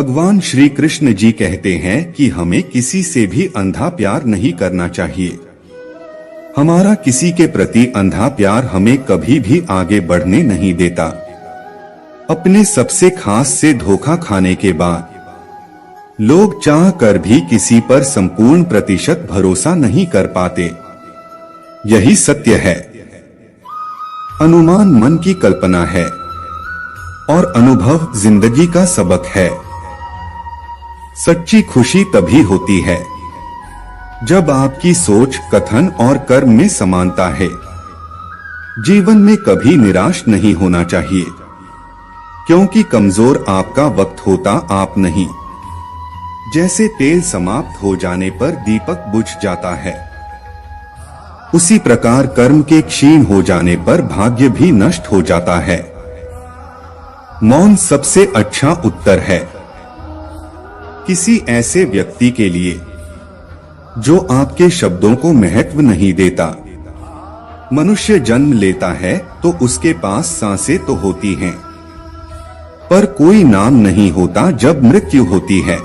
भगवान श्री कृष्ण जी कहते हैं कि हमें किसी से भी अंधा प्यार नहीं करना चाहिए। हमारा किसी के प्रति अंधा प्यार हमें कभी भी आगे बढ़ने नहीं देता। अपने सबसे खास से धोखा खाने के बाद लोग चाह कर भी किसी पर संपूर्ण प्रतिशत भरोसा नहीं कर पाते। यही सत्य है। अनुमान मन की कल्पना है और अनुभव जिंदगी का सबक है। सच्ची खुशी तभी होती है जब आपकी सोच, कथन और कर्म में समानता है। जीवन में कभी निराश नहीं होना चाहिए, क्योंकि कमजोर आपका वक्त होता आप नहीं। जैसे तेल समाप्त हो जाने पर दीपक बुझ जाता है, उसी प्रकार कर्म के क्षीण हो जाने पर भाग्य भी नष्ट हो जाता है। मौन सबसे अच्छा उत्तर है किसी ऐसे व्यक्ति के लिए जो आपके शब्दों को महत्व नहीं देता। मनुष्य जन्म लेता है तो उसके पास सांसें तो होती हैं, पर कोई नाम नहीं होता। जब मृत्यु होती है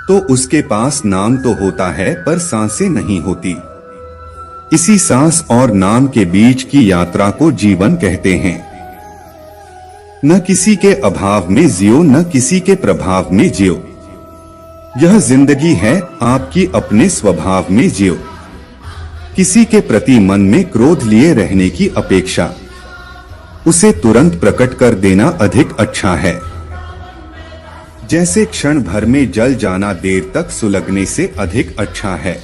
तो उसके पास नाम तो होता है पर सांसें नहीं होती। इसी सांस और नाम के बीच की यात्रा को जीवन कहते हैं। न किसी के अभाव में जियो, न किसी के प्रभाव में जियो। यह जिंदगी है आपकी अपने स्वभाव में जियो। किसी के प्रति मन में क्रोध लिए रहने की अपेक्षा उसे तुरंत प्रकट कर देना अधिक अच्छा है। जैसे क्षण भर में जल जाना देर तक सुलगने से अधिक अच्छा है।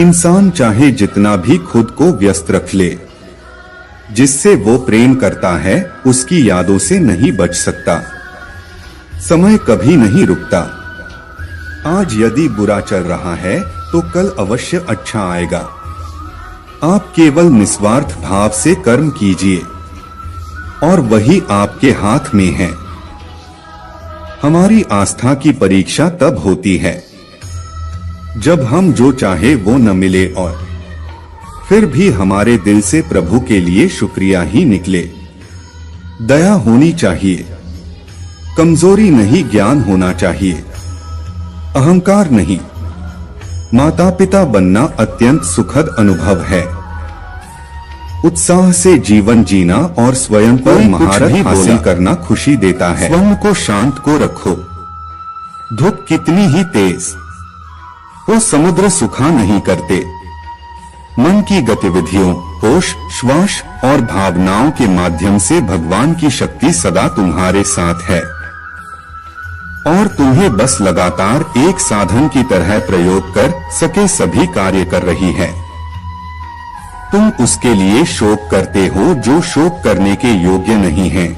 इंसान चाहे जितना भी खुद को व्यस्त रख ले, जिससे वो प्रेम करता है उसकी यादों से नहीं बच सकता। समय कभी नहीं रुकता। आज यदि बुरा चल रहा है तो कल अवश्य अच्छा आएगा। आप केवल निस्वार्थ भाव से कर्म कीजिए और वही आपके हाथ में है। हमारी आस्था की परीक्षा तब होती है जब हम जो चाहे वो न मिले और फिर भी हमारे दिल से प्रभु के लिए शुक्रिया ही निकले। दया होनी चाहिए, कमजोरी नहीं, ज्ञान होना चाहिए, अहंकार नहीं। माता पिता बनना अत्यंत सुखद अनुभव है। उत्साह से जीवन जीना और स्वयं पर महारत हासिल करना खुशी देता है। स्वयं को शांत को रखो। धूप कितनी ही तेज वो समुद्र सुखा नहीं करते। मन की गतिविधियों, होश, श्वास और भावनाओं के माध्यम से भगवान की शक्ति सदा तुम्हारे साथ है और तुम्हें बस लगातार एक साधन की तरह प्रयोग कर सके सभी कार्य कर रही है। तुम उसके लिए शोक करते हो जो शोक करने के योग्य नहीं है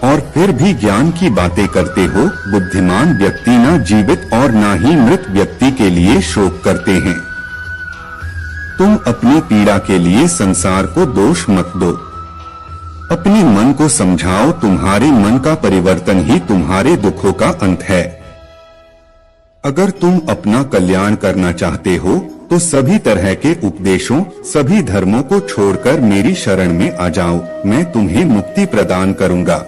और फिर भी ज्ञान की बातें करते हो। बुद्धिमान व्यक्ति न जीवित और न ही मृत व्यक्ति के लिए शोक करते हैं। तुम अपनी पीड़ा के लिए संसार को दोष मत दो। अपने मन को समझाओ, तुम्हारे मन का परिवर्तन ही तुम्हारे दुखों का अंत है। अगर तुम अपना कल्याण करना चाहते हो तो सभी तरह के उपदेशों, सभी धर्मों को छोड़कर मेरी शरण में आ जाओ। मैं तुम्हें मुक्ति प्रदान करूंगा।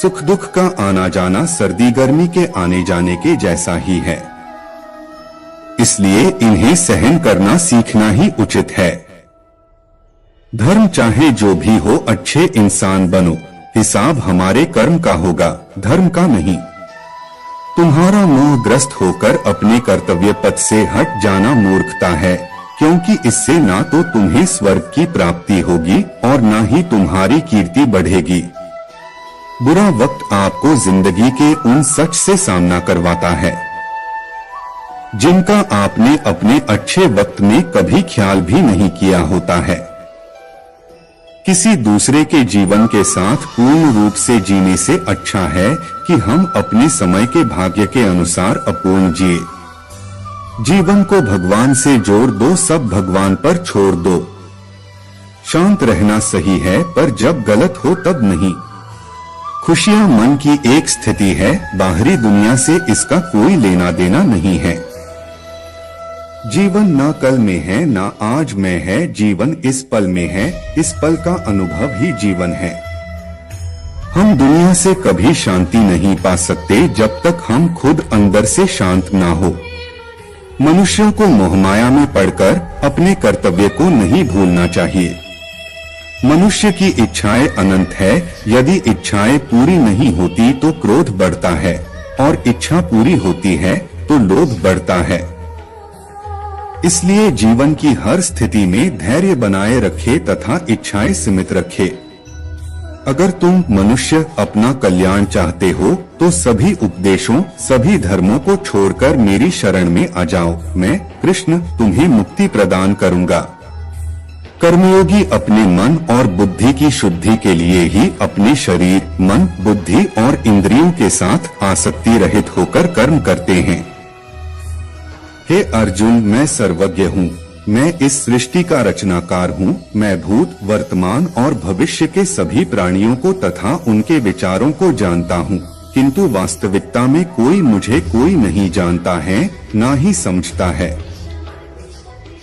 सुख दुख का आना जाना सर्दी गर्मी के आने जाने के जैसा ही है, इसलिए इन्हें सहन करना सीखना ही उचित है। धर्म चाहे जो भी हो, अच्छे इंसान बनो। हिसाब हमारे कर्म का होगा, धर्म का नहीं। तुम्हारा मोहग्रस्त होकर अपने कर्तव्य पथ से हट जाना मूर्खता है, क्योंकि इससे ना तो तुम्हें स्वर्ग की प्राप्ति होगी और ना ही तुम्हारी कीर्ति बढ़ेगी। बुरा वक्त आपको जिंदगी के उन सच से सामना करवाता है जिनका आपने अपने अच्छे वक्त में कभी ख्याल भी नहीं किया होता है। किसी दूसरे के जीवन के साथ पूर्ण रूप से जीने से अच्छा है कि हम अपने समय के भाग्य के अनुसार अपूर्ण जिए। जीवन को भगवान से जोड़ दो, सब भगवान पर छोड़ दो। शांत रहना सही है, पर जब गलत हो तब नहीं। खुशियां मन की एक स्थिति है, बाहरी दुनिया से इसका कोई लेना देना नहीं है। जीवन न कल में है न आज में है, जीवन इस पल में है। इस पल का अनुभव ही जीवन है। हम दुनिया से कभी शांति नहीं पा सकते जब तक हम खुद अंदर से शांत ना हो। मनुष्यों को मोहमाया में पड़कर अपने कर्तव्य को नहीं भूलना चाहिए। मनुष्य की इच्छाएं अनंत है। यदि इच्छाएं पूरी नहीं होती तो क्रोध बढ़ता है, और इच्छा पूरी होती है तो लोभ बढ़ता है। इसलिए जीवन की हर स्थिति में धैर्य बनाए रखे तथा इच्छाएं सीमित रखे। अगर तुम मनुष्य अपना कल्याण चाहते हो तो सभी उपदेशों, सभी धर्मों को छोड़कर मेरी शरण में आ जाओ। मैं कृष्ण तुम्हें मुक्ति प्रदान करूंगा। कर्मयोगी अपने मन और बुद्धि की शुद्धि के लिए ही अपने शरीर, मन, बुद्धि और इंद्रियों के साथ आसक्ति रहित होकर कर्म करते हैं। हे अर्जुन, मैं सर्वज्ञ हूँ। मैं इस सृष्टि का रचनाकार हूँ। मैं भूत, वर्तमान और भविष्य के सभी प्राणियों को तथा उनके विचारों को जानता हूँ, किंतु वास्तविकता में कोई नहीं जानता है, ना ही समझता है।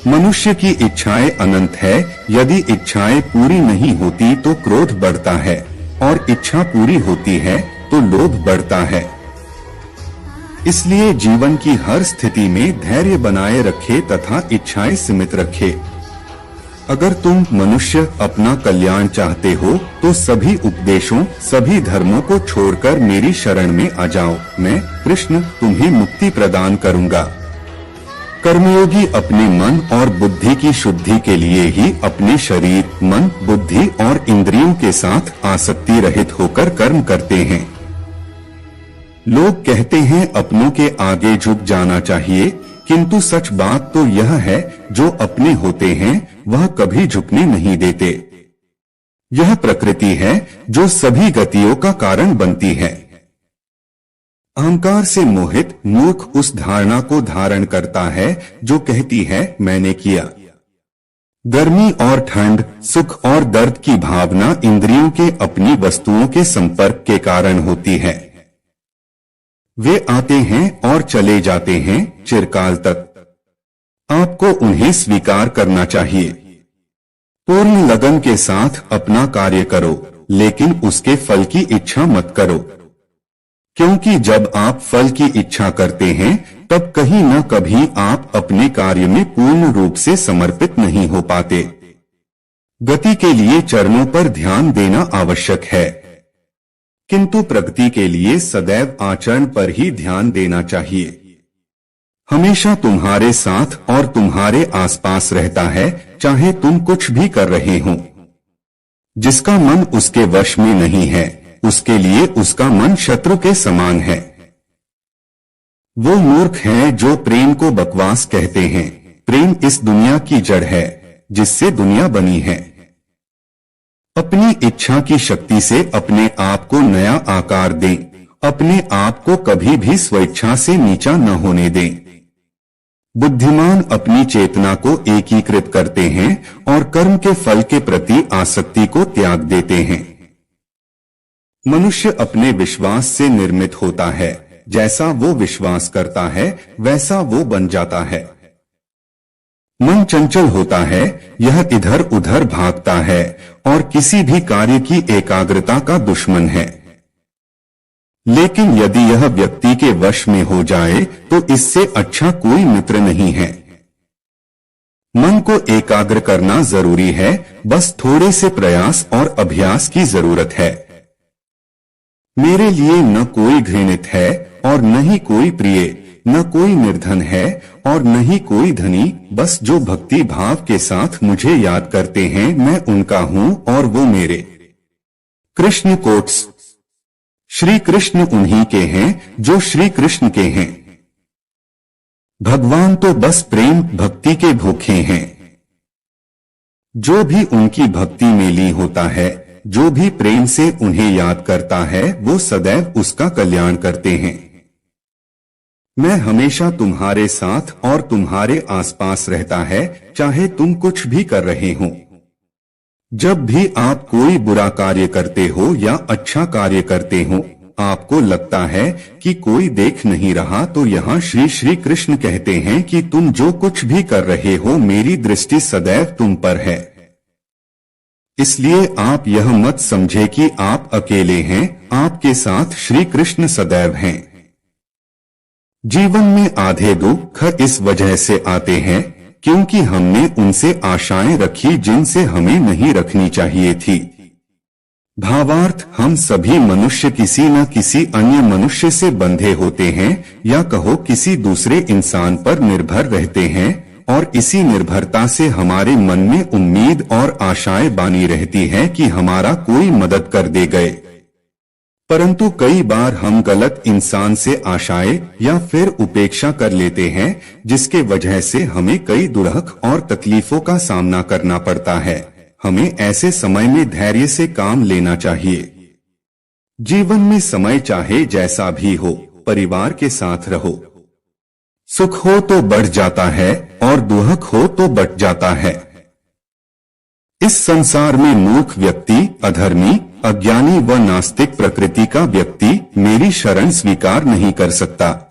मनुष्य की इच्छाएं अनंत है। यदि इच्छाएं पूरी नहीं होती तो क्रोध बढ़ता है, और इच्छा पूरी होती है तो लोभ बढ़ता है। इसलिए जीवन की हर स्थिति में धैर्य बनाए रखे तथा इच्छाएं सीमित रखे। अगर तुम मनुष्य अपना कल्याण चाहते हो तो सभी उपदेशों, सभी धर्मों को छोड़कर मेरी शरण में आ जाओ। मैं कृष्ण तुम्हें मुक्ति प्रदान करूंगा। कर्मयोगी अपने मन और बुद्धि की शुद्धि के लिए ही अपने शरीर, मन, बुद्धि और इंद्रियों के साथ आसक्ति रहित होकर कर्म करते हैं। लोग कहते हैं अपनों के आगे झुक जाना चाहिए, किंतु सच बात तो यह है जो अपने होते हैं वह कभी झुकने नहीं देते। यह प्रकृति है जो सभी गतियों का कारण बनती है। अहंकार से मोहित मूर्ख उस धारणा को धारण करता है जो कहती है मैंने किया। गर्मी और ठंड, सुख और दर्द की भावना इंद्रियों के अपनी वस्तुओं के संपर्क के कारण होती है। वे आते हैं और चले जाते हैं चिरकाल तक। आपको उन्हें स्वीकार करना चाहिए। पूर्ण लगन के साथ अपना कार्य करो, लेकिन उसके फल की इच्छा मत करो, क्योंकि जब आप फल की इच्छा करते हैं तब कहीं न कभी आप अपने कार्य में पूर्ण रूप से समर्पित नहीं हो पाते। गति के लिए चरणों पर ध्यान देना आवश्यक है, किंतु प्रगति के लिए सदैव आचरण पर ही ध्यान देना चाहिए। हमेशा तुम्हारे साथ और तुम्हारे आसपास रहता है, चाहे तुम कुछ भी कर रहे हो। जिसका मन उसके वश में नहीं है, उसके लिए उसका मन शत्रु के समान है। वो मूर्ख हैं जो प्रेम को बकवास कहते हैं। प्रेम इस दुनिया की जड़ है जिससे दुनिया बनी है। अपनी इच्छा की शक्ति से अपने आप को नया आकार दें। अपने आप को कभी भी स्वेच्छा से नीचा न होने दें। बुद्धिमान अपनी चेतना को एकीकृत करते हैं और कर्म के फल के प्रति आसक्ति को त्याग देते हैं। मनुष्य अपने विश्वास से निर्मित होता है। जैसा वो विश्वास करता है वैसा वो बन जाता है। मन चंचल होता है, यह इधर उधर भागता है और किसी भी कार्य की एकाग्रता का दुश्मन है। लेकिन यदि यह व्यक्ति के वश में हो जाए तो इससे अच्छा कोई मित्र नहीं है। मन को एकाग्र करना जरूरी है, बस थोड़े से प्रयास और अभ्यास की जरूरत है। मेरे लिए न कोई घृणित है और न ही कोई प्रिय, न कोई निर्धन है और न ही कोई धनी, बस जो भक्ति भाव के साथ मुझे याद करते हैं मैं उनका हूँ और वो मेरे। कृष्ण कोट्स। श्री कृष्ण उन्हीं के हैं जो श्री कृष्ण के हैं। भगवान तो बस प्रेम भक्ति के भूखे हैं। जो भी उनकी भक्ति में लीन होता है, जो भी प्रेम से उन्हें याद करता है, वो सदैव उसका कल्याण करते हैं। मैं हमेशा तुम्हारे साथ और तुम्हारे आसपास रहता है, चाहे तुम कुछ भी कर रहे हो। जब भी आप कोई बुरा कार्य करते हो या अच्छा कार्य करते हो, आपको लगता है कि कोई देख नहीं रहा, तो यहाँ श्री कृष्ण कहते हैं कि तुम जो कुछ भी कर रहे हो मेरी दृष्टि सदैव तुम पर है। इसलिए आप यह मत समझे कि आप अकेले हैं, आपके साथ श्री कृष्ण सदैव हैं। जीवन में आधे दुख इस वजह से आते हैं क्योंकि हमने उनसे आशाएं रखी जिनसे हमें नहीं रखनी चाहिए थी। भावार्थ, हम सभी मनुष्य किसी न किसी अन्य मनुष्य से बंधे होते हैं या कहो किसी दूसरे इंसान पर निर्भर रहते हैं, और इसी निर्भरता से हमारे मन में उम्मीद और आशाएं बनी रहती हैं कि हमारा कोई मदद कर दे गए। परंतु कई बार हम गलत इंसान से आशाएं या फिर उपेक्षा कर लेते हैं, जिसके वजह से हमें कई दुर्लभ और तकलीफों का सामना करना पड़ता है। हमें ऐसे समय में धैर्य से काम लेना चाहिए। जीवन में समय चाहे जैसा भी हो, परिवार के साथ रहो। सुख हो तो बढ़ जाता है और दुख हो तो बट जाता है। इस संसार में मूर्ख व्यक्ति, अधर्मी, अज्ञानी व नास्तिक प्रकृति का व्यक्ति मेरी शरण स्वीकार नहीं कर सकता।